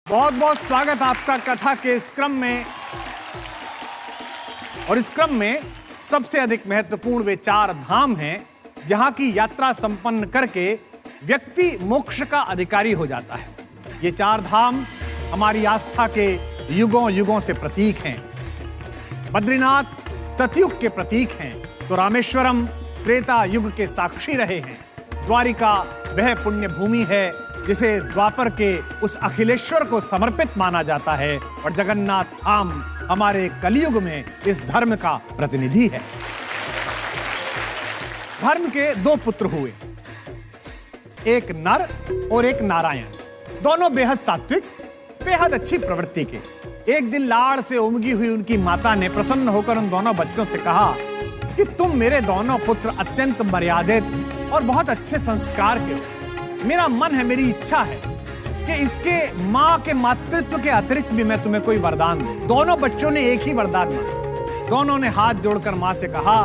बहुत बहुत स्वागत आपका कथा के इस क्रम में। और इस क्रम में सबसे अधिक महत्वपूर्ण वे 4 धाम हैं जहां की यात्रा संपन्न करके व्यक्ति मोक्ष का अधिकारी हो जाता है। ये 4 धाम हमारी आस्था के युगों युगों से प्रतीक हैं। बद्रीनाथ सतयुग के प्रतीक हैं तो रामेश्वरम त्रेता युग के साक्षी रहे हैं। द्वारिका वह पुण्य भूमि है जिसे द्वापर के उस अखिलेश्वर को समर्पित माना जाता है और जगन्नाथ धाम हमारे कलयुग में इस धर्म का प्रतिनिधि है। धर्म के 2 पुत्र हुए, एक नर और एक नारायण। दोनों बेहद सात्विक, बेहद अच्छी प्रवृत्ति के। एक दिन लाड़ से उमगी हुई उनकी माता ने प्रसन्न होकर उन दोनों बच्चों से कहा कि तुम मेरे दोनों पुत्र अत्यंत मर्यादित और बहुत अच्छे संस्कार के हो। मेरा मन है, मेरी इच्छा है कि इसके मां के मातृत्व के अतिरिक्त भी मैं तुम्हें कोई वरदान दूं। दोनों बच्चों ने एक ही वरदान मांगा। दोनों ने हाथ जोड़कर मां से कहा,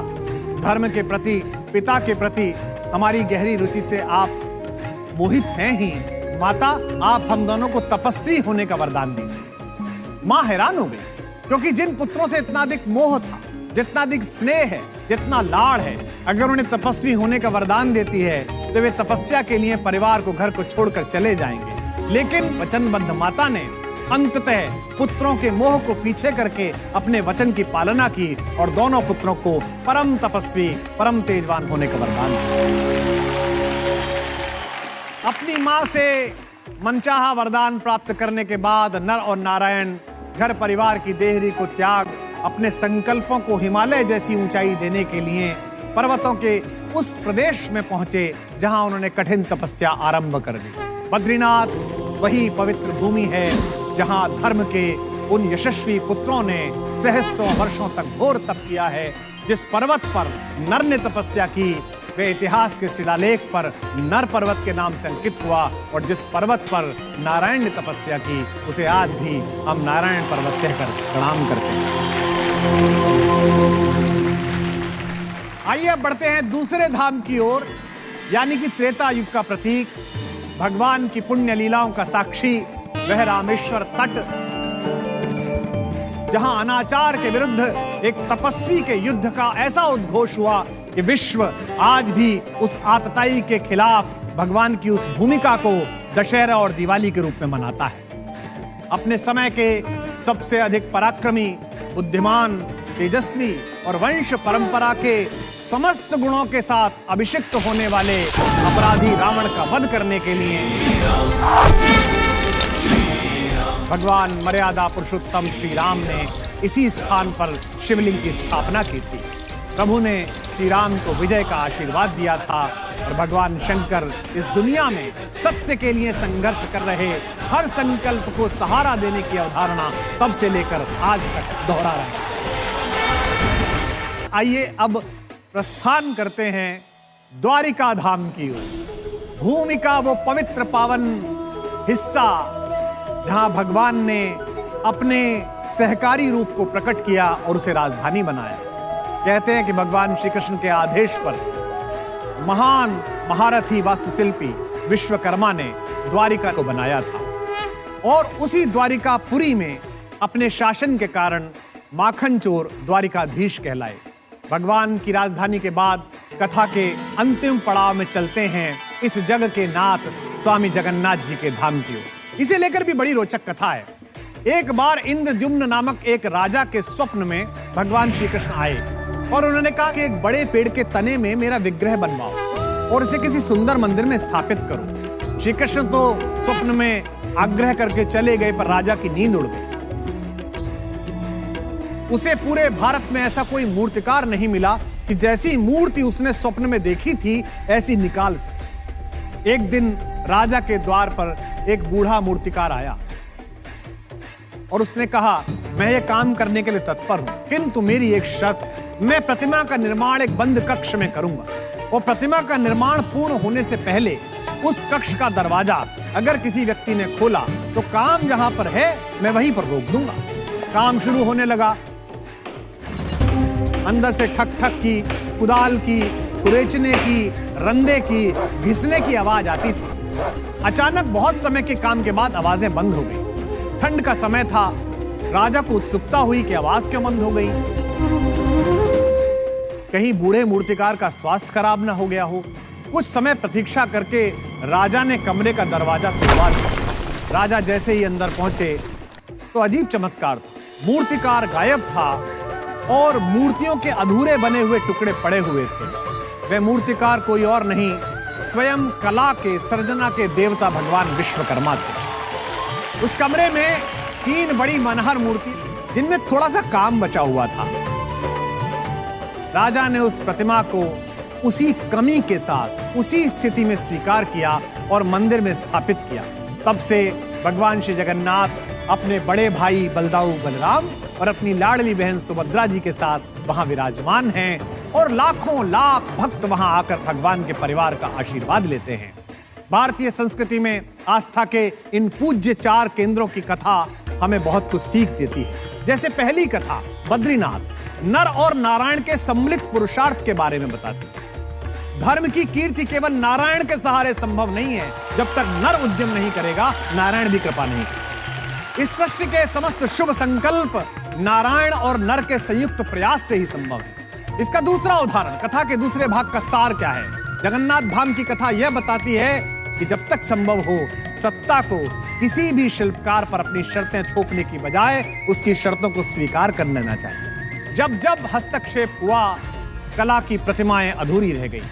धर्म के प्रति, पिता के प्रति हमारी गहरी रुचि से आप मोहित हैं ही। माता, आप हम दोनों को तपस्वी होने का वरदान दीजिए। मां हैरान हो गई, क्योंकि जिन पुत्रों से इतना अधिक मोह था, जितना अधिक स्नेह है, जितना लाड़ है, अगर उन्हें तपस्वी होने का वरदान देती है तो वे तपस्या के लिए परिवार को, घर को छोड़कर चले जाएंगे। लेकिन वचनबद्ध माता ने अंततः पुत्रों के मोह को पीछे करके अपने वचन की पालना की और दोनों पुत्रों को परम तपस्वी, परम तेजवान होने का वरदान दिया। अपनी मां से मनचाहा वरदान प्राप्त करने के बाद नर और नारायण घर परिवार की देहरी को त्याग अपने संकल्पों को हिमालय जैसी ऊंचाई देने के लिए पर्वतों के उस प्रदेश में पहुंचे जहां उन्होंने कठिन तपस्या आरंभ कर दी। बद्रीनाथ वही पवित्र भूमि है जहां धर्म के उन यशस्वी पुत्रों ने सहस्रों वर्षों तक घोर तप किया है। जिस पर्वत पर नर ने तपस्या की वे इतिहास के शिलालेख पर नर पर्वत के नाम से अंकित हुआ, और जिस पर्वत पर नारायण ने तपस्या की उसे आज भी हम नारायण पर्वत कहकर प्रणाम करते हैं। आइए अब बढ़ते हैं दूसरे धाम की ओर, यानी कि त्रेता युग का प्रतीक, भगवान की पुण्य लीलाओं का साक्षी वह रामेश्वर तट, जहां अनाचार के विरुद्ध एक तपस्वी के युद्ध का ऐसा उद्घोष हुआ कि विश्व आज भी उस आतताई के खिलाफ भगवान की उस भूमिका को दशहरा और दिवाली के रूप में मनाता है। अपने समय के सबसे अधिक पराक्रमी, बुद्धिमान, तेजस्वी और वंश परंपरा के समस्त गुणों के साथ अभिषिक्त होने वाले अपराधी रावण का वध करने के लिए भगवान मर्यादा पुरुषोत्तम श्री राम ने इसी स्थान पर शिवलिंग की स्थापना की थी। प्रभु ने श्री राम को विजय का आशीर्वाद दिया था और भगवान शंकर इस दुनिया में सत्य के लिए संघर्ष कर रहे हर संकल्प को सहारा देने की अवधारणा तब से लेकर आज तक दोहरा रहे हैं। आइए अब प्रस्थान करते हैं द्वारिका धाम की ओर। भूमि का वो पवित्र पावन हिस्सा जहां भगवान ने अपने सहकारी रूप को प्रकट किया और उसे राजधानी बनाया। कहते हैं कि भगवान श्री कृष्ण के आदेश पर महान महारथी वास्तुशिल्पी विश्वकर्मा ने द्वारिका को बनाया था, और उसी द्वारिकापुरी में अपने शासन के कारण माखन चोर द्वारिकाधीश कहलाए। भगवान की राजधानी के बाद कथा के अंतिम पड़ाव में चलते हैं इस जग के नाथ स्वामी जगन्नाथ जी के धाम की ओर। इसे लेकर भी बड़ी रोचक कथा है। एक बार इंद्रद्युम्न नामक एक राजा के स्वप्न में भगवान श्री कृष्ण आए और उन्होंने कहा कि एक बड़े पेड़ के तने में मेरा विग्रह बनवाओ और इसे किसी सुंदर मंदिर में स्थापित करो। श्री कृष्ण तो स्वप्न में आग्रह करके चले गए, पर राजा की नींद उड़ गई। उसे पूरे भारत में ऐसा कोई मूर्तिकार नहीं मिला कि जैसी मूर्ति उसने स्वप्न में देखी थी ऐसी निकाल सके। एक दिन राजा के द्वार पर एक बूढ़ा मूर्तिकार आया और उसने कहा, मैं ये काम करने के लिए तत्पर हूं, किंतु मेरी एक शर्त है। मैं प्रतिमा का निर्माण एक बंद कक्ष में करूंगा और प्रतिमा का निर्माण पूर्ण होने से पहले उस कक्ष का दरवाजा अगर किसी व्यक्ति ने खोला तो काम जहां पर है मैं वहीं पर रोक दूंगा। काम शुरू होने लगा। अंदर से ठक ठक की, कुदाल की, कुरेचने की, रंदे की, घिसने की आवाज आती थी। अचानक बहुत समय के काम के बाद आवाजें बंद हो गई। ठंड का समय था। राजा को उत्सुकता हुई कि आवाज क्यों बंद हो गई। कहीं बूढ़े मूर्तिकार का स्वास्थ्य खराब ना हो गया हो। कुछ समय प्रतीक्षा करके राजा ने कमरे का दरवाजा तोड़वा दिया। राजा जैसे ही अंदर पहुंचे तो अजीब चमत्कार था। मूर्तिकार गायब था और मूर्तियों के अधूरे बने हुए टुकड़े पड़े हुए थे। वह मूर्तिकार कोई और नहीं, स्वयं कला के सर्जना के देवता भगवान विश्वकर्मा थे। उस कमरे में 3 बड़ी मनहर मूर्ति, जिनमें थोड़ा सा काम बचा हुआ था। राजा ने उस प्रतिमा को उसी कमी के साथ उसी स्थिति में स्वीकार किया और मंदिर में स्थापित किया। तब से भगवान श्री जगन्नाथ अपने बड़े भाई बलदाऊ बलराम और अपनी लाडली बहन सुभद्रा जी के साथ वहां विराजमान हैं और लाखों लाख भक्त वहां आकर भगवान के परिवार का आशीर्वाद लेते हैं। भारतीय संस्कृति में आस्था के इन पूज्य 4 केंद्रों की कथा हमें बहुत कुछ सीख देती है। जैसे पहली कथा बद्रीनाथ नर और नारायण के सम्मिलित पुरुषार्थ के बारे में बताती है। धर्म की कीर्ति केवल नारायण के सहारे संभव नहीं है। जब तक नर उद्यम नहीं करेगा, नारायण भी कृपा नहीं करेगा। इस सृष्टि के समस्त शुभ संकल्प नारायण और नर के संयुक्त प्रयास से ही संभव है। इसका दूसरा उदाहरण, कथा के दूसरे भाग का सार क्या है? जगन्नाथ धाम की कथा यह बताती है कि जब तक संभव हो, सत्ता को किसी भी शिल्पकार पर अपनी शर्तें थोपने की बजाय उसकी शर्तों को स्वीकार कर लेना चाहिए। जब जब हस्तक्षेप हुआ, कला की प्रतिमाएं अधूरी रह गई।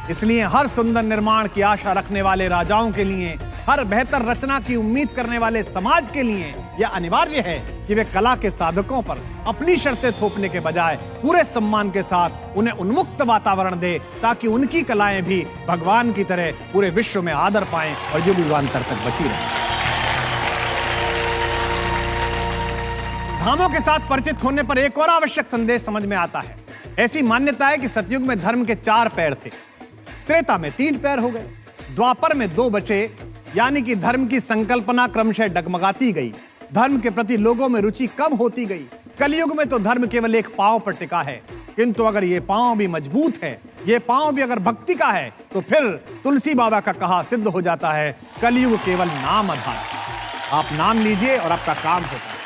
इसलिए हर सुंदर निर्माण की आशा रखने वाले राजाओं के लिए, हर बेहतर रचना की उम्मीद करने वाले समाज के लिए यह अनिवार्य है कि वे कला के साधकों पर अपनी शर्तें थोपने के बजाय पूरे सम्मान के साथ उन्हें उन्मुक्त वातावरण दे, ताकि उनकी कलाएं भी भगवान की तरह पूरे विश्व में आदर पाएं और युगांतर तक बची रहें। धामों के साथ परिचित होने पर एक और आवश्यक संदेश समझ में आता है। ऐसी मान्यता है कि सतयुग में धर्म के 4 पैर थे, त्रेता में 3 पैर हो गए, द्वापर में 2 बचे, यानी कि धर्म की संकल्पना क्रमशः डगमगाती गई। धर्म के प्रति लोगों में रुचि कम होती गई। कलयुग में तो धर्म केवल एक पांव पर टिका है, किंतु अगर ये पांव भी मजबूत है, ये पांव भी अगर भक्ति का है, तो फिर तुलसी बाबा का कहा सिद्ध हो जाता है, कलयुग केवल नाम आधार। आप नाम लीजिए और आपका काम होगा।